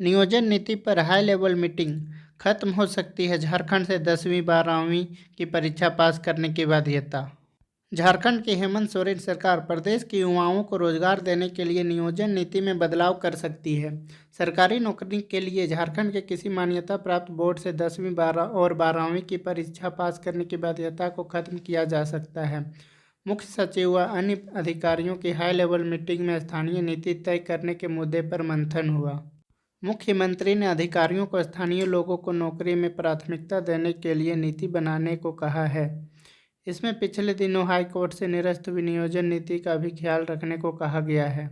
नियोजन नीति पर हाई लेवल मीटिंग। खत्म हो सकती है झारखंड से 10वीं-12वीं की परीक्षा पास करने की बाध्यता। झारखंड की हेमंत सोरेन सरकार प्रदेश के युवाओं को रोजगार देने के लिए नियोजन नीति में बदलाव कर सकती है। सरकारी नौकरी के लिए झारखंड के किसी मान्यता प्राप्त बोर्ड से 10वीं 12वीं की परीक्षा पास करने की बाध्यता को खत्म किया जा सकता है। मुख्य सचिव व अन्य अधिकारियों की हाई लेवल मीटिंग में स्थानीय नीति तय करने के मुद्दे पर मंथन हुआ। मुख्यमंत्री ने अधिकारियों को स्थानीय लोगों को नौकरी में प्राथमिकता देने के लिए नीति बनाने को कहा है। इसमें पिछले दिनों हाईकोर्ट से निरस्त हुई नियोजन नीति का भी ख्याल रखने को कहा गया है।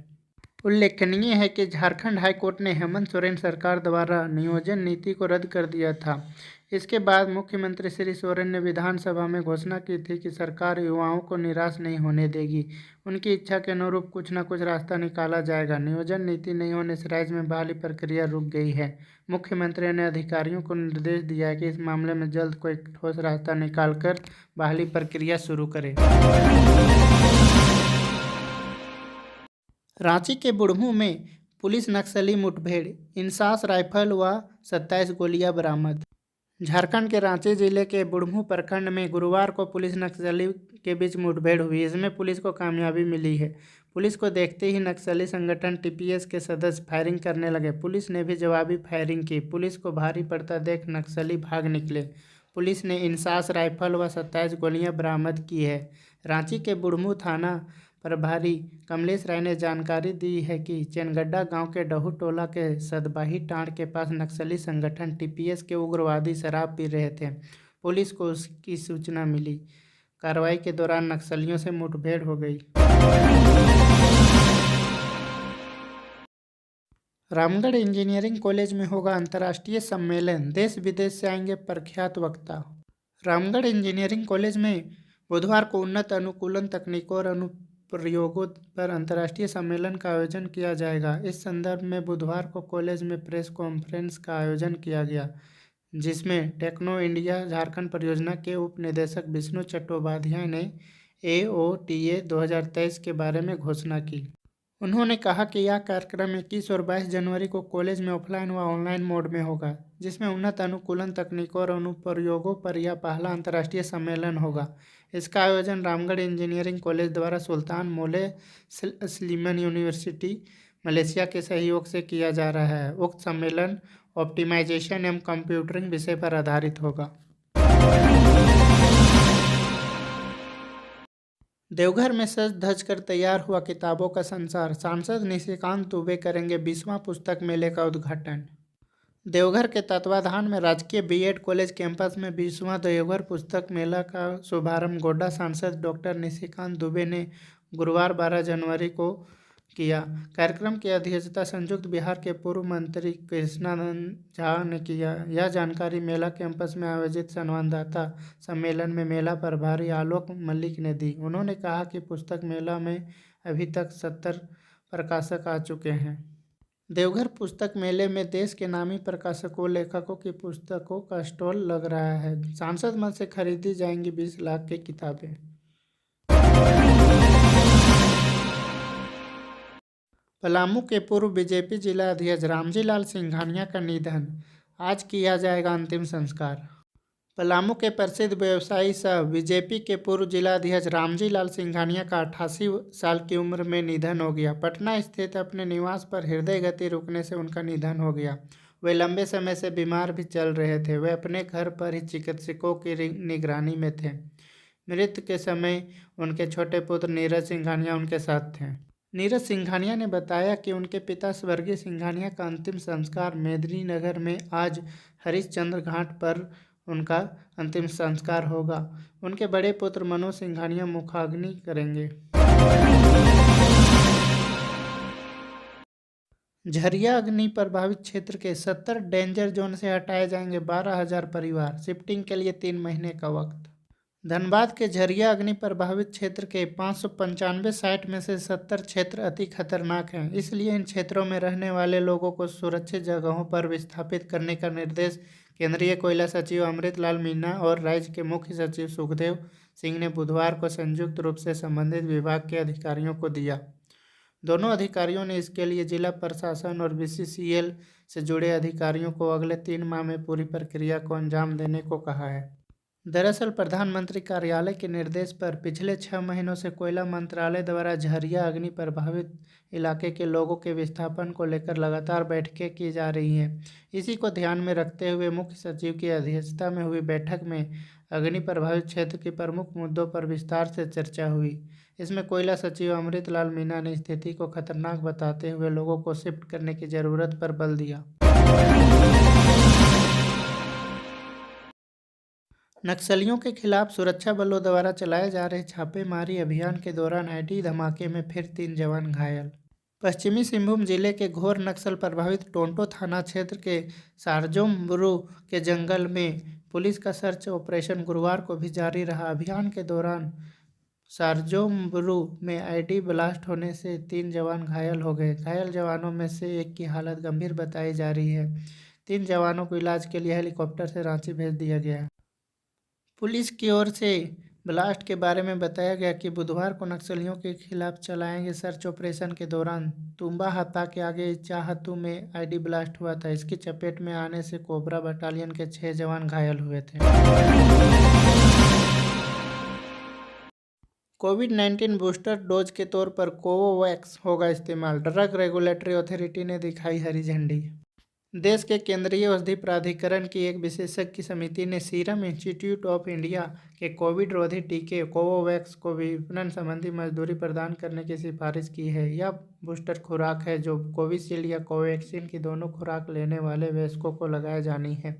उल्लेखनीय है कि झारखंड हाईकोर्ट ने हेमंत सोरेन सरकार द्वारा नियोजन नीति को रद्द कर दिया था। इसके बाद मुख्यमंत्री श्री सोरेन ने विधानसभा में घोषणा की थी कि सरकार युवाओं को निराश नहीं होने देगी, उनकी इच्छा के अनुरूप कुछ न कुछ रास्ता निकाला जाएगा। नियोजन नीति नहीं होने से राज्य में बहाली प्रक्रिया रुक गई है। मुख्यमंत्री ने अधिकारियों को निर्देश दिया है कि इस मामले में जल्द कोई ठोस रास्ता निकालकर बहाली प्रक्रिया शुरू करें। रांची के बुढ़मू में पुलिस नक्सली मुठभेड़, इंसास राइफल व 27 गोलियां बरामद। झारखंड के रांची जिले के बुढ़मू प्रखंड में गुरुवार को पुलिस नक्सली के बीच मुठभेड़ हुई। इसमें पुलिस को कामयाबी मिली है। पुलिस को देखते ही नक्सली संगठन टीपीएस के सदस्य फायरिंग करने लगे। पुलिस ने भी जवाबी फायरिंग की। पुलिस को भारी पड़ता देख नक्सली भाग निकले। पुलिस ने इंसास राइफल व 27 गोलियां बरामद की है। रांची के बुढ़मू थाना प्रभारी कमलेश राय ने जानकारी दी है कि चैनगड्डा गांव के डहू टोला के सदबाही टांड़ के पास नक्सली संगठन टीपीएस के उग्रवादी शराब पी रहे थे। पुलिस को उसकी सूचना मिली। कार्रवाई के दौरान नक्सलियों से मुठभेड़ हो गई। रामगढ़ इंजीनियरिंग कॉलेज में होगा अंतर्राष्ट्रीय सम्मेलन, देश विदेश से आएंगे प्रख्यात वक्ता। रामगढ़ इंजीनियरिंग कॉलेज में बुधवार को उन्नत अनुकूलन तकनीकों और अनुप्रयोगों पर अंतर्राष्ट्रीय सम्मेलन का आयोजन किया जाएगा। इस संदर्भ में बुधवार को कॉलेज में प्रेस कॉन्फ्रेंस का आयोजन किया गया, जिसमें टेक्नो इंडिया झारखंड परियोजना के उप निदेशक विष्णु चट्टोपाध्याय ने AOTA 2023 के बारे में घोषणा की। उन्होंने कहा कि यह कार्यक्रम 21 और 22 जनवरी को कॉलेज में ऑफलाइन व ऑनलाइन मोड में होगा, जिसमें उन्नत अनुकूलन तकनीकों और अनुप्रयोगों पर यह पहला अंतर्राष्ट्रीय सम्मेलन होगा। इसका आयोजन रामगढ़ इंजीनियरिंग कॉलेज द्वारा सुल्तान मोले स्लीमन यूनिवर्सिटी मलेशिया के सहयोग से किया जा रहा है। उक्त सम्मेलन ऑप्टिमाइजेशन एवं कंप्यूटरिंग विषय पर आधारित होगा। देवघर में सज धज कर तैयार हुआ किताबों का संसार। सांसद निशिकांत दुबे करेंगे 20वां पुस्तक मेले का उद्घाटन। देवघर के तत्वाधान में राजकीय बीएड कॉलेज कैंपस में 20वां देवघर पुस्तक मेला का शुभारंभ गोड्डा सांसद डॉक्टर निशिकांत दुबे ने गुरुवार 12 जनवरी को किया। कार्यक्रम की अध्यक्षता संयुक्त बिहार के पूर्व मंत्री कृष्णानंद झा ने किया। यह जानकारी मेला कैंपस में आयोजित संवाददाता सम्मेलन में मेला प्रभारी आलोक मलिक ने दी। उन्होंने कहा कि पुस्तक मेला में अभी तक 70 प्रकाशक आ चुके हैं। देवघर पुस्तक मेले में देश के नामी प्रकाशकों लेखकों की पुस्तकों का स्टॉल लग रहा है। सांसद मद से खरीदी जाएंगी 20 लाख की किताबें। पलामू के पूर्व बीजेपी जिला अध्यक्ष रामजी लाल सिंघानिया का निधन, आज किया जाएगा अंतिम संस्कार। पलामू के प्रसिद्ध व्यवसायी सह बीजेपी के पूर्व जिला अध्यक्ष रामजी लाल सिंघानिया का 88 साल की उम्र में निधन हो गया। पटना स्थित अपने निवास पर हृदय गति रुकने से उनका निधन हो गया। वे लंबे समय से बीमार भी चल रहे थे। वे अपने घर पर ही चिकित्सकों की निगरानी में थे। मृत्यु के समय उनके छोटे पुत्र नीरज सिंघानिया उनके साथ थे। नीरज सिंघानिया ने बताया कि उनके पिता स्वर्गीय सिंघानिया का अंतिम संस्कार मेदिनीनगर में आज हरिश्चंद्र घाट पर उनका अंतिम संस्कार होगा। उनके बड़े पुत्र मनोज सिंघानिया मुखाग्नि करेंगे। झरिया अग्नि प्रभावित क्षेत्र के 70 डेंजर जोन से हटाए जाएंगे 12,000 परिवार। शिफ्टिंग के लिए 3 महीने का वक्त। धनबाद के झरिया अग्नि प्रभावित क्षेत्र के 595 साइट में से 70 क्षेत्र अति खतरनाक हैं। इसलिए इन क्षेत्रों में रहने वाले लोगों को सुरक्षित जगहों पर विस्थापित करने का निर्देश केंद्रीय कोयला सचिव अमृतलाल मीना और राज्य के मुख्य सचिव सुखदेव सिंह ने बुधवार को संयुक्त रूप से संबंधित विभाग के अधिकारियों को दिया। दोनों अधिकारियों ने इसके लिए जिला प्रशासन और बीसीसीएल से जुड़े अधिकारियों को अगले 3 माह में पूरी प्रक्रिया को अंजाम देने को कहा है। दरअसल प्रधानमंत्री कार्यालय के निर्देश पर पिछले 6 महीनों से कोयला मंत्रालय द्वारा झरिया अग्नि प्रभावित इलाके के लोगों के विस्थापन को लेकर लगातार बैठकें की जा रही हैं। इसी को ध्यान में रखते हुए मुख्य सचिव की अध्यक्षता में हुई बैठक में अग्नि प्रभावित क्षेत्र के प्रमुख मुद्दों पर विस्तार से चर्चा हुई। इसमें कोयला सचिव अमृतलाल मीणा ने स्थिति को खतरनाक बताते हुए लोगों को शिफ्ट करने की जरूरत पर बल दिया। नक्सलियों के खिलाफ सुरक्षा बलों द्वारा चलाए जा रहे छापेमारी अभियान के दौरान आईडी धमाके में फिर 3 जवान घायल। पश्चिमी सिंहभूम जिले के घोर नक्सल प्रभावित टोंटो थाना क्षेत्र के सारजोमबुरु के जंगल में पुलिस का सर्च ऑपरेशन गुरुवार को भी जारी रहा। अभियान के दौरान सारजोमबुरु में आईडी ब्लास्ट होने से 3 जवान घायल हो गए। घायल जवानों में से एक की हालत गंभीर बताई जा रही है। 3 जवानों को इलाज के लिए हेलीकॉप्टर से रांची भेज दिया गया। पुलिस की ओर से ब्लास्ट के बारे में बताया गया कि बुधवार को नक्सलियों के खिलाफ चलाए गए सर्च ऑपरेशन के दौरान तुम्बा हाता के आगे चाहतू में आईडी ब्लास्ट हुआ था। इसकी चपेट में आने से कोबरा बटालियन के 6 जवान घायल हुए थे। कोविड-19 बूस्टर डोज के तौर पर कोवोवैक्स होगा इस्तेमाल। ड्रग रेगुलेटरी अथॉरिटी ने दिखाई हरी झंडी। देश के केंद्रीय औषधि प्राधिकरण की एक विशेषज्ञ समिति ने सीरम इंस्टीट्यूट ऑफ इंडिया के कोविड रोधी टीके कोवोवैक्स को विपणन संबंधी मंजूरी प्रदान करने की सिफारिश की है। यह बूस्टर खुराक है जो कोविशील्ड या कोवैक्सीन की दोनों खुराक लेने वाले वयस्कों को लगाई जानी है।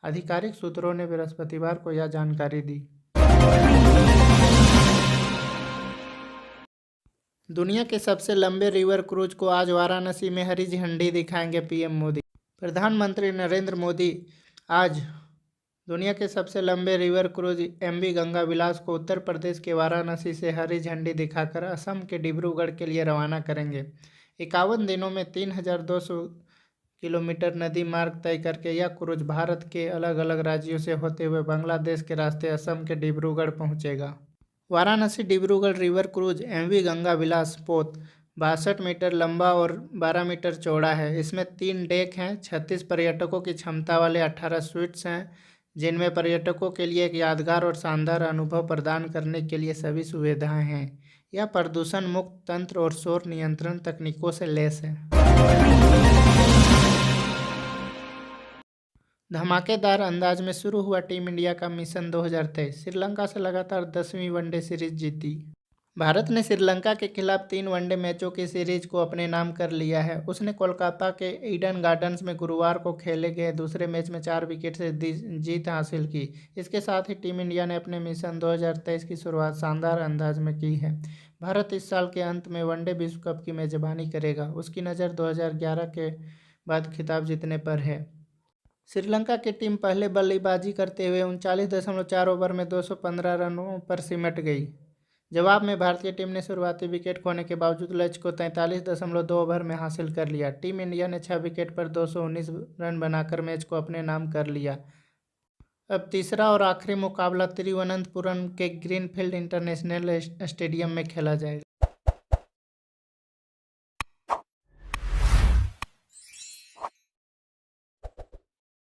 आधिकारिक सूत्रों ने बृहस्पतिवार को यह जानकारी दी। दुनिया के सबसे लंबे रिवर क्रूज को आज वाराणसी में हरी झंडी दिखाएंगे पीएम मोदी। प्रधानमंत्री नरेंद्र मोदी आज दुनिया के सबसे लंबे रिवर क्रूज एमवी गंगा विलास को उत्तर प्रदेश के वाराणसी से हरी झंडी दिखाकर असम के डिब्रूगढ़ के लिए रवाना करेंगे। 51 दिनों में 3200 किलोमीटर नदी मार्ग तय करके यह क्रूज भारत के अलग अलग राज्यों से होते हुए बांग्लादेश के रास्ते असम के डिब्रूगढ़ पहुंचेगा। Varanasi Dibrugarh river cruise MV Ganga Vilas पोत 62 मीटर लंबा और 12 मीटर चौड़ा है। इसमें 3 डेक हैं। 36 पर्यटकों की क्षमता वाले 18 स्वीट्स हैं, जिनमें पर्यटकों के लिए एक यादगार और शानदार अनुभव प्रदान करने के लिए सभी सुविधाएं हैं। यह प्रदूषण मुक्त तंत्र और शोर नियंत्रण तकनीकों से लैस है। धमाकेदार अंदाज में शुरू हुआ टीम इंडिया का मिशन 2023। श्रीलंका से लगातार 10वीं वनडे सीरीज जीती। भारत ने श्रीलंका के खिलाफ 3 वनडे मैचों की सीरीज को अपने नाम कर लिया है। उसने कोलकाता के ईडन गार्डन्स में गुरुवार को खेले गए दूसरे मैच में 4 विकेट से जीत हासिल की। इसके साथ ही टीम इंडिया ने अपने मिशन 2023 की शुरुआत शानदार अंदाज में की है। भारत इस साल के अंत में वनडे विश्व कप की मेजबानी करेगा। उसकी नज़र 2011 के बाद खिताब जीतने पर है। श्रीलंका की टीम पहले बल्लेबाजी करते हुए 39.4 ओवर में 215 रनों पर सिमट गई। जवाब में भारतीय टीम ने शुरुआती विकेट खोने के बावजूद लक्ष्य को 43.2 ओवर में हासिल कर लिया। टीम इंडिया ने 6 विकेट पर 219 रन बनाकर मैच को अपने नाम कर लिया। अब तीसरा और आखिरी मुकाबला तिरुवनंतपुरम के ग्रीनफील्ड इंटरनेशनल स्टेडियम में खेला जाएगा।